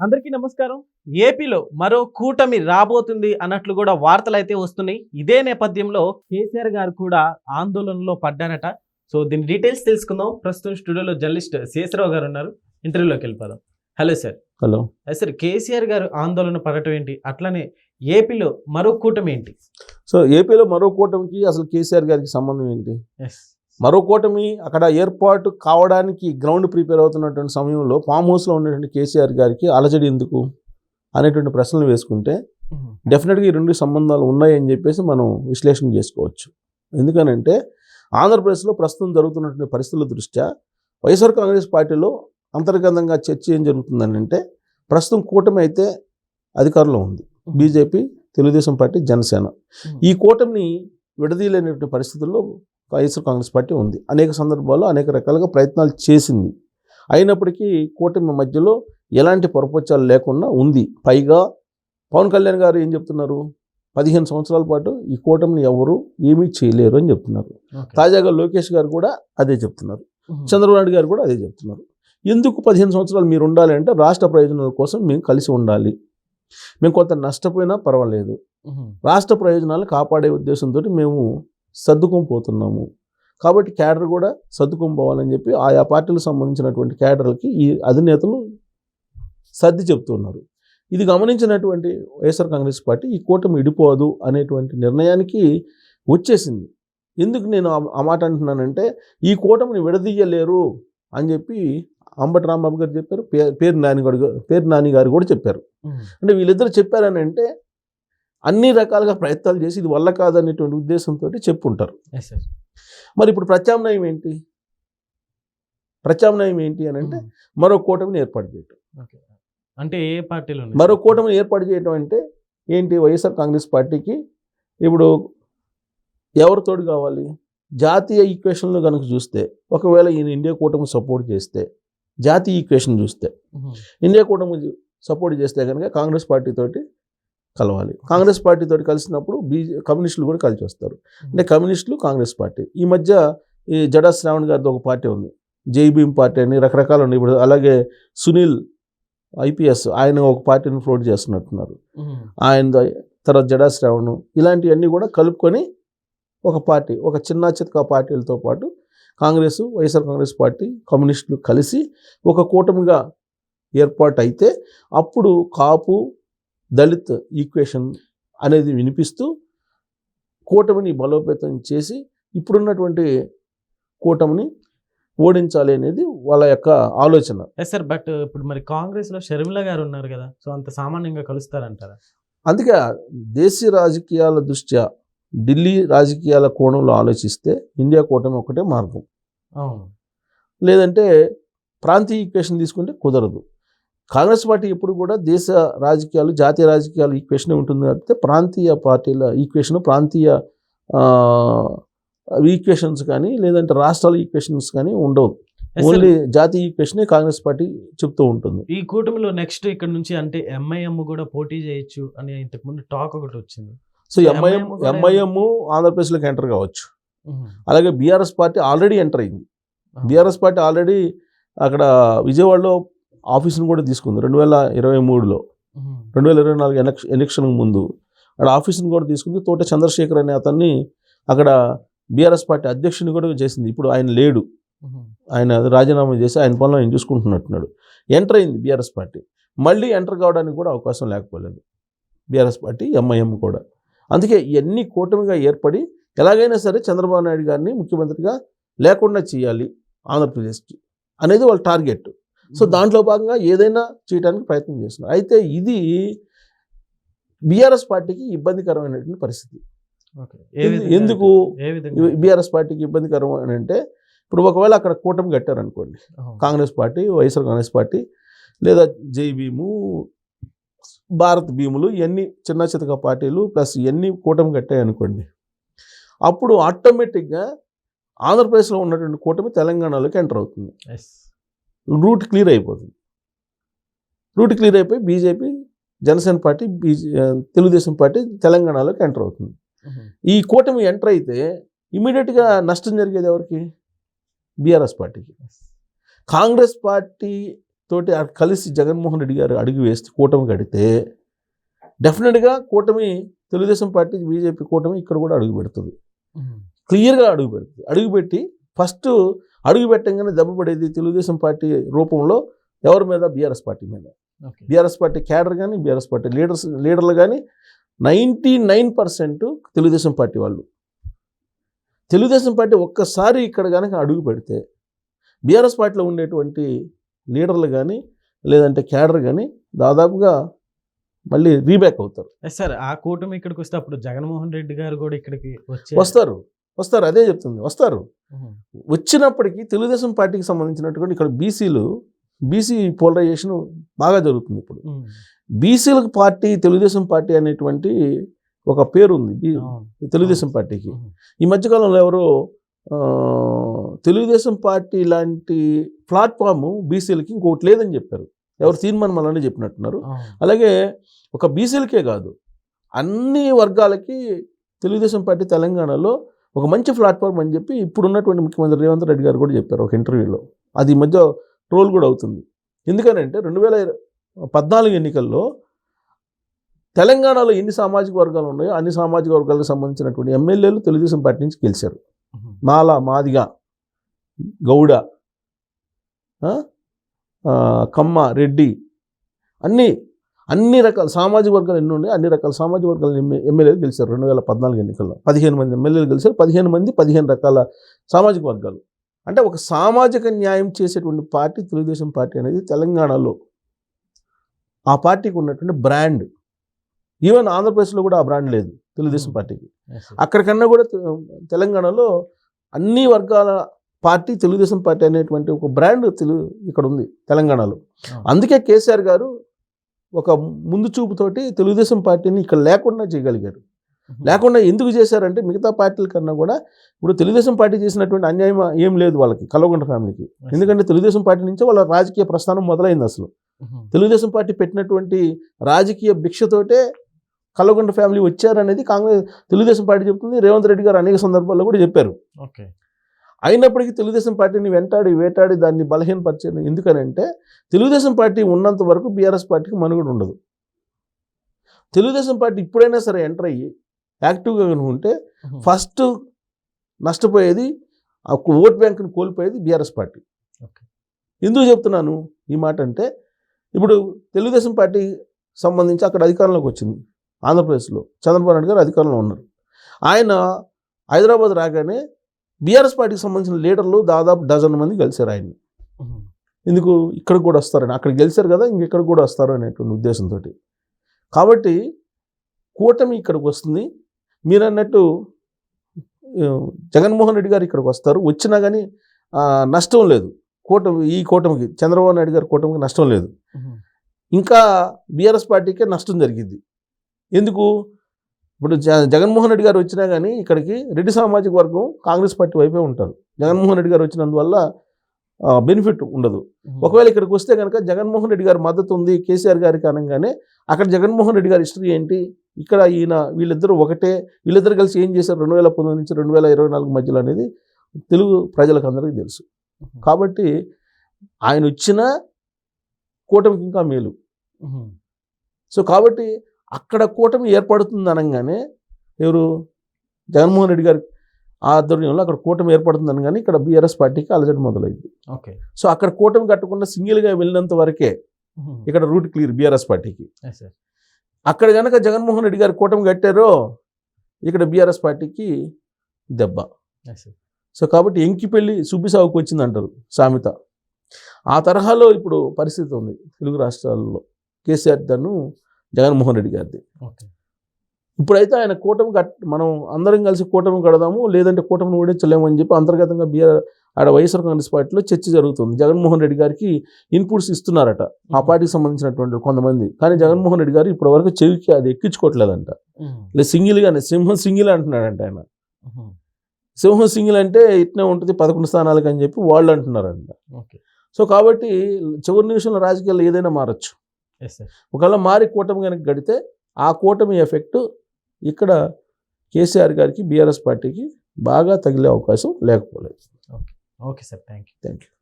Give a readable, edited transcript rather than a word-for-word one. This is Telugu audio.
అందరికీ నమస్కారం. ఏపీలో మరో కూటమి రాబోతుంది అన్నట్లు కూడా వార్తలు అయితే వస్తున్నాయి. ఇదే నేపథ్యంలో కేసీఆర్ గారు కూడా ఆందోళనలో పడ్డారట. సో దీని డీటెయిల్స్ తెలుసుకుందాం. ప్రస్తుతం స్టూడియోలో జర్నలిస్ట్ శేషరావు గారు ఉన్నారు. ఇంటర్వ్యూలోకి వెళ్ళిపోదాం. Hello sir. Hello sir, KCR గారు ఆందోళన పడటం ఏంటి, అట్లానే ఏపీలో మరో కూటమి ఏంటి? సో ఏపీలో మరో కూటమికి అసలు కేసీఆర్ గారికి సంబంధం ఏంటి? మరో కూటమి అక్కడ ఏర్పాటు కావడానికి గ్రౌండ్ ప్రిపేర్ అవుతున్నటువంటి సమయంలో ఫామ్ హౌస్లో ఉన్నటువంటి కేసీఆర్ గారికి అలజడి ఎందుకు అనేటువంటి ప్రశ్నలు వేసుకుంటే డెఫినెట్గా ఈ రెండు సంబంధాలు ఉన్నాయని చెప్పేసి మనం విశ్లేషణ చేసుకోవచ్చు. ఎందుకనంటే ఆంధ్రప్రదేశ్లో ప్రస్తుతం జరుగుతున్నటువంటి పరిస్థితుల దృష్ట్యా వైఎస్ఆర్ కాంగ్రెస్ పార్టీలో అంతర్గతంగా చర్చ ఏం జరుగుతుందని అంటే, ప్రస్తుతం కూటమి అయితే అధికారంలో ఉంది, బీజేపీ, తెలుగుదేశం పార్టీ, జనసేన. ఈ కూటమిని విడదీయలేనటువంటి పరిస్థితుల్లో వైఎస్ఆర్ కాంగ్రెస్ పార్టీ ఉంది. అనేక సందర్భాల్లో అనేక రకాలుగా ప్రయత్నాలు చేసింది. అయినప్పటికీ కూటమి మధ్యలో ఎలాంటి పొరపచ్చాలు లేకుండా ఉంది. పైగా పవన్ కళ్యాణ్ గారు ఏం చెప్తున్నారు, 15 సంవత్సరాల పాటు ఈ కూటమిని ఎవరు ఏమీ చేయలేరు అని చెప్తున్నారు. తాజాగా లోకేష్ గారు కూడా అదే చెప్తున్నారు. చంద్రబాబు నాయుడు గారు కూడా అదే చెప్తున్నారు. ఎందుకు 15 సంవత్సరాలు మీరు ఉండాలి అంటే, రాష్ట్ర ప్రయోజనాల కోసం మేము కలిసి ఉండాలి, మేము కొంత నష్టపోయినా పర్వాలేదు, రాష్ట్ర ప్రయోజనాలు కాపాడే ఉద్దేశంతో మేము సర్దుకొని పోతున్నాము. కాబట్టి క్యాడర్ కూడా సర్దుకొని పోవాలని చెప్పి ఆయా పార్టీలకు సంబంధించినటువంటి క్యాడర్లకి ఈ అధినేతలు సర్ది చెప్తున్నారు. ఇది గమనించినటువంటి వైఎస్ఆర్ కాంగ్రెస్ పార్టీ ఈ కూటమి విడిపోదు అనేటువంటి నిర్ణయానికి వచ్చేసింది. ఎందుకు నేను ఆ మాట అంటున్నానంటే, ఈ కూటమిని విడదీయలేరు అని చెప్పి అంబటి రాంబాబు గారు చెప్పారు, పేరు నాని గారు కూడా చెప్పారు. అంటే వీళ్ళిద్దరు చెప్పారని అంటే అన్ని రకాలుగా ప్రయత్నాలు చేసి ఇది వల్ల కాదనేటువంటి ఉద్దేశంతో చెప్పుంటారు. మరి ఇప్పుడు ప్రత్యామ్నాయం ఏంటి అని అంటే, మరో కూటమిని ఏర్పాటు చేయటం. అంటే ఏ పార్టీలో మరో కూటమిని ఏర్పాటు చేయటం అంటే ఏంటి? వైఎస్ఆర్ కాంగ్రెస్ పార్టీకి ఇప్పుడు ఎవరు తోడు కావాలి? జాతీయ ఈక్వేషన్లో కనుక చూస్తే, ఒకవేళ ఈయన ఇండియా కూటమి సపోర్ట్ చేస్తే, జాతీయ ఈక్వేషన్ చూస్తే ఇండియా కూటమి సపోర్ట్ చేస్తే కనుక కాంగ్రెస్ పార్టీతోటి కలవాలి. కాంగ్రెస్ పార్టీతో కలిసినప్పుడు కమ్యూనిస్టులు కూడా కలిసి వస్తారు. అంటే కమ్యూనిస్టులు, కాంగ్రెస్ పార్టీ. ఈ మధ్య ఈ జడా శ్రావణ్ గారిది ఒక పార్టీ ఉంది, జై భీమ్ పార్టీ అని, రకరకాలు ఉన్నాయి. ఇప్పుడు అలాగే సునీల్ ఐపీఎస్ ఆయన ఒక పార్టీని ఫ్లోట్ చేస్తున్నట్టున్నారు. ఆయన తర్వాత జడా శ్రావణ్, ఇలాంటివన్నీ కూడా కలుపుకొని ఒక పార్టీ, ఒక చిన్న చితక పార్టీలతో పాటు కాంగ్రెస్, వైఎస్ఆర్ కాంగ్రెస్ పార్టీ, కమ్యూనిస్టులు కలిసి ఒక కూటమిగా ఏర్పాటు అయితే అప్పుడు కాపు దళిత్ ఈక్వేషన్ అనేది వినిపిస్తూ కూటమిని బలోపేతం చేసి ఇప్పుడున్నటువంటి కూటమిని ఓడించాలి అనేది వాళ్ళ యొక్క ఆలోచన. సార్, బట్ ఇప్పుడు మరి కాంగ్రెస్లో షర్మిల గారు ఉన్నారు కదా, సో అంత సామాన్యంగా కలుస్తారంటారా? అందుకే దేశీయ రాజకీయాల దృష్ట్యా, ఢిల్లీ రాజకీయాల కోణంలో ఆలోచిస్తే ఇండియా కూటమి ఒకటే మార్గం. లేదంటే ప్రాంతీయ ఈక్వేషన్ తీసుకుంటే కుదరదు. కాంగ్రెస్ పార్టీ ఎప్పుడు కూడా దేశ రాజకీయాలు, జాతీయ రాజకీయాలు ఈక్వేషన్ ఉంటుంది. అంటే ప్రాంతీయ పార్టీల ఈక్వేషన్, ప్రాంతీయ ఈక్వేషన్స్ కానీ లేదంటే రాష్ట్రాల ఈక్వేషన్స్ కానీ ఉండవు. ఓన్లీ జాతీయ ఈక్వేషనే కాంగ్రెస్ పార్టీ చెప్తూ ఉంటుంది. ఈ కూటమిలో నెక్స్ట్ ఇక్కడ నుంచి అంటే ఎంఐఎం కూడా పోటీ చేయొచ్చు అని ఇంతకుముందు టాక్ ఒకటి వచ్చింది. సో ఎంఐఎం ఆంధ్రప్రదేశ్లోకి ఎంటర్ కావచ్చు. అలాగే బీఆర్ఎస్ పార్టీ ఆల్రెడీ ఎంటర్ అయింది. బీఆర్ఎస్ పార్టీ ఆల్రెడీ అక్కడ విజయవాడలో ఆఫీసును కూడా తీసుకుంది 2023లో, 2024 ఎలక్షన్ ముందు అక్కడ ఆఫీసును కూడా తీసుకుంది. తోట చంద్రశేఖర్ అనే అతన్ని అక్కడ బీఆర్ఎస్ పార్టీ అధ్యక్షుని కూడా చేసింది. ఇప్పుడు ఆయన లేడు, ఆయన రాజీనామా చేసి ఆయన పనులు ఆయన చూసుకుంటున్నట్టున్నాడు. ఎంటర్ అయింది బీఆర్ఎస్ పార్టీ. మళ్ళీ ఎంటర్ కావడానికి కూడా అవకాశం లేకపోలేదు బీఆర్ఎస్ పార్టీ, ఎంఐఎం కూడా. అందుకే ఇవన్నీ కూటమిగా ఏర్పడి ఎలాగైనా సరే చంద్రబాబు నాయుడు గారిని ముఖ్యమంత్రిగా లేకుండా చేయాలి ఆంధ్రప్రదేశ్కి అనేది వాళ్ళ టార్గెట్. సో దాంట్లో భాగంగా ఏదైనా చేయడానికి ప్రయత్నం చేస్తున్నారు. అయితే ఇది బీఆర్ఎస్ పార్టీకి ఇబ్బందికరమైనటువంటి పరిస్థితి. ఎందుకు బీఆర్ఎస్ పార్టీకి ఇబ్బందికరం అని అంటే, ఇప్పుడు ఒకవేళ అక్కడ కూటమి కట్టారనుకోండి, కాంగ్రెస్ పార్టీ, వైఎస్ఆర్ కాంగ్రెస్ పార్టీ, లేదా జై భీము, భారత్ భీములు, ఇవన్నీ చిన్న చితక పార్టీలు ప్లస్ ఇవన్నీ కూటమి కట్టాయనుకోండి, అప్పుడు ఆటోమేటిక్గా ఆంధ్రప్రదేశ్లో ఉన్నటువంటి కూటమి తెలంగాణలోకి ఎంటర్ అవుతుంది. రూట్ క్లియర్ అయిపోతుంది. రూట్ క్లియర్ అయిపోయి BJP, Janasena party, Telugu Desam party తెలంగాణలోకి ఎంటర్ అవుతుంది. ఈ కూటమి ఎంటర్ అయితే ఇమీడియట్గా నష్టం జరిగేది ఎవరికి? బీఆర్ఎస్ పార్టీకి. కాంగ్రెస్ పార్టీ తోటి కలిసి జగన్మోహన్ రెడ్డి గారు అడుగు వేస్తే కూటమి కడితే డెఫినెట్గా కూటమి తెలుగుదేశం పార్టీ బీజేపీ కూటమి ఇక్కడ కూడా అడుగు పెడుతుంది, క్లియర్గా అడుగు పెడుతుంది. అడుగుపెట్టి ఫస్ట్ అడుగు పెట్టంగానే దెబ్బ పడేది తెలుగుదేశం పార్టీ రూపంలో ఎవరి మీద? బీఆర్ఎస్ పార్టీ మీద. బీఆర్ఎస్ పార్టీ క్యాడర్ కానీ బీఆర్ఎస్ పార్టీ లీడర్లు కానీ 99% తెలుగుదేశం పార్టీ వాళ్ళు. తెలుగుదేశం పార్టీ ఒక్కసారి ఇక్కడ కనుక అడుగు పెడితే బీఆర్ఎస్ పార్టీలో ఉండేటువంటి లీడర్లు కానీ లేదంటే క్యాడర్ కానీ దాదాపుగా మళ్ళీ రీబ్యాక్ అవుతారు. సార్ ఆ కూటమి ఇక్కడికి వస్తే అప్పుడు జగన్మోహన్ రెడ్డి గారు కూడా ఇక్కడికి వస్తారు అదే చెప్తుంది, వస్తారు. వచ్చినప్పటికీ తెలుగుదేశం పార్టీకి సంబంధించినటువంటి ఇక్కడ బీసీ పోలరైజేషన్ బాగా జరుగుతుంది ఇప్పుడు. బీసీలకు పార్టీ తెలుగుదేశం పార్టీ అనేటువంటి ఒక పేరు ఉంది తెలుగుదేశం పార్టీకి. ఈ మధ్యకాలంలో ఎవరో తెలుగుదేశం పార్టీ లాంటి ప్లాట్ఫామ్ బీసీలకి ఇంకోటి లేదని చెప్పారు. ఎవరు తీర్మానం అలానే చెప్పినట్టున్నారు. అలాగే ఒక బీసీలకే కాదు అన్ని వర్గాలకి తెలుగుదేశం పార్టీ తెలంగాణలో ఒక మంచి ప్లాట్ఫామ్ అని చెప్పి ఇప్పుడున్నటువంటి ముఖ్యమంత్రి రేవంత్ రెడ్డి గారు కూడా చెప్పారు ఒక ఇంటర్వ్యూలో. అది ఈ మధ్య ట్రోల్ కూడా అవుతుంది. ఎందుకనంటే 2014 ఎన్నికల్లో తెలంగాణలో ఎన్ని సామాజిక వర్గాలు ఉన్నాయో అన్ని సామాజిక వర్గాలకు సంబంధించినటువంటి ఎమ్మెల్యేలు తెలుగుదేశం పార్టీ నుంచి గెలిచారు. మాల, మాదిగ, గౌడ, కమ్మ, రెడ్డి అన్ని రకాల సామాజిక వర్గాలు ఎన్ని ఉన్నాయి అన్ని రకాల సామాజిక వర్గాల ఎమ్మెల్యేలు గెలిచారు 2014 ఎన్నికల్లో. 15 మంది ఎమ్మెల్యేలు గెలిచారు. 15 మంది 15 రకాల సామాజిక వర్గాలు. అంటే ఒక సామాజిక న్యాయం చేసేటువంటి పార్టీ తెలుగుదేశం పార్టీ అనేది తెలంగాణలో ఆ పార్టీకి ఉన్నటువంటి బ్రాండ్. ఈవెన్ ఆంధ్రప్రదేశ్లో కూడా ఆ బ్రాండ్ లేదు తెలుగుదేశం పార్టీకి. అక్కడికన్నా కూడా తెలంగాణలో అన్ని వర్గాల పార్టీ తెలుగుదేశం పార్టీ అనేటువంటి ఒక బ్రాండ్ ఇక్కడ ఉంది తెలంగాణలో. అందుకే కేసీఆర్ గారు ఒక ముందు చూపుతోటి తెలుగుదేశం పార్టీని ఇక్కడ లేకుండా చేయగలిగారు. లేకుండా ఎందుకు చేశారంటే మిగతా పార్టీల కన్నా కూడా ఇప్పుడు తెలుగుదేశం పార్టీ చేసినటువంటి అన్యాయం ఏం లేదు వాళ్ళకి, కల్వకుంట్ల ఫ్యామిలీకి. ఎందుకంటే తెలుగుదేశం పార్టీ నుంచే వాళ్ళ రాజకీయ ప్రస్థానం మొదలైంది. అసలు తెలుగుదేశం పార్టీ పెట్టినటువంటి రాజకీయ భిక్షతోటే కల్వకుంట్ల ఫ్యామిలీ వచ్చారనేది తెలుగుదేశం పార్టీ చెప్తుంది. రేవంత్ రెడ్డి గారు అనేక సందర్భాల్లో కూడా చెప్పారు. అయినప్పటికీ తెలుగుదేశం పార్టీని వేటాడి దాన్ని బలహీనపరిచారు. ఎందుకనంటే తెలుగుదేశం పార్టీ ఉన్నంత వరకు బీఆర్ఎస్ పార్టీకి మనుగడ ఉండదు. తెలుగుదేశం పార్టీ ఇప్పుడైనా సరే ఎంటర్ అయ్యి యాక్టివ్గా ఉంటే ఫస్ట్ నష్టపోయేది ఓట్ బ్యాంక్ని కోల్పోయేది బీఆర్ఎస్ పార్టీ. ఎందుకు చెప్తున్నాను ఈ మాట అంటే ఇప్పుడు తెలుగుదేశం పార్టీ సంబంధించి అక్కడ అధికారంలోకి వచ్చింది ఆంధ్రప్రదేశ్లో. చంద్రబాబు నాయుడు గారు అధికారంలో ఉన్నారు. ఆయన హైదరాబాద్ రాగానే బీఆర్ఎస్ పార్టీకి సంబంధించిన లీడర్లు దాదాపు 12 మంది కలిశారు ఆయన్ని. ఎందుకు ఇక్కడికి కూడా వస్తారని, అక్కడ గెలిచారు కదా ఇంకెక్కడికి కూడా వస్తారు అనేటువంటి ఉద్దేశంతో. కాబట్టి కూటమి ఇక్కడికి వస్తుంది. మీరు అన్నట్టు జగన్మోహన్ రెడ్డి గారు ఇక్కడికి వస్తారు. వచ్చినా కానీ నష్టం లేదు ఈ కూటమికి, చంద్రబాబు నాయుడు గారి కూటమికి నష్టం లేదు. ఇంకా బీఆర్ఎస్ పార్టీకే నష్టం జరిగింది. ఎందుకు? ఇప్పుడు జగన్మోహన్ రెడ్డి గారు వచ్చినా కానీ ఇక్కడికి రెడ్డి సామాజిక వర్గం కాంగ్రెస్ పార్టీ వైపే ఉంటారు. జగన్మోహన్ రెడ్డి గారు వచ్చినందువల్ల బెనిఫిట్ ఉండదు. ఒకవేళ ఇక్కడికి వస్తే కనుక జగన్మోహన్ రెడ్డి గారి మద్దతు ఉంది కేసీఆర్ గారికి అనగానే అక్కడ జగన్మోహన్ రెడ్డి గారి హిస్టరీ ఏంటి, ఇక్కడ వీళ్ళిద్దరూ ఒకటే, వీళ్ళిద్దరు కలిసి ఏం చేశారు 2019 నుంచి 2024 మధ్యలో అనేది తెలుగు ప్రజలకు అందరికీ తెలుసు. కాబట్టి ఆయన వచ్చిన కూటమికి ఇంకా మేలు. సో కాబట్టి అక్కడ కూటమి ఏర్పడుతుంది అనగానే ఎవరు జగన్మోహన్ రెడ్డి గారి ఆధ్వర్యంలో అక్కడ కూటమి ఏర్పడుతుంది అనగానే ఇక్కడ బీఆర్ఎస్ పార్టీకి అలజడి మొదలైంది. సో అక్కడ కూటమి కట్టకుండా సింగిల్గా వెళ్ళినంత వరకే ఇక్కడ రూట్ క్లియర్ బీఆర్ఎస్ పార్టీకి. అక్కడ కనుక జగన్మోహన్ రెడ్డి గారు కూటమి కట్టారో ఇక్కడ బీఆర్ఎస్ పార్టీకి దెబ్బ. సో కాబట్టి ఎంకి పెళ్ళి సుబ్బిసాగుకు వచ్చింది అంటారు సామెత. ఆ తరహాలో ఇప్పుడు పరిస్థితి ఉంది తెలుగు రాష్ట్రాల్లో. కేసీఆర్ దన్ను జగన్మోహన్ రెడ్డి గారిది. ఇప్పుడైతే ఆయన కూటమి మనం అందరం కలిసి కూటమి కడదాము, లేదంటే కూటమిని ఓడించలేము అని చెప్పి అంతర్గతంగా ఆడ వైఎస్ఆర్ కాంగ్రెస్ పార్టీలో చర్చ జరుగుతుంది. జగన్మోహన్ రెడ్డి గారికి ఇన్పుట్స్ ఇస్తున్నారట ఆ పార్టీకి సంబంధించినటువంటి కొంతమంది. కానీ జగన్మోహన్ రెడ్డి గారు ఇప్పటి వరకు చెవికి అది ఎక్కించుకోవట్లేదంట. లేదు సింగిల్గానే సింహం సింగిల్ అంటున్నాడంట ఆయన. సింహం సింగిల్ అంటే ఇట్నే ఉంటుంది 11 స్థానాలకు అని చెప్పి వాళ్ళు అంటున్నారంట. సో కాబట్టి చివరి నిమిషంలో రాజకీయాల్లో ఏదైనా మారచ్చు. ఒకవేళ మారి కూటమి కనుక గడితే ఆ కూటమి ఎఫెక్ట్ ఇక్కడ కేసీఆర్ గారికి బీఆర్ఎస్ పార్టీకి బాగా తగిలే అవకాశం లేకపోలేదు. Okay sir, thank you.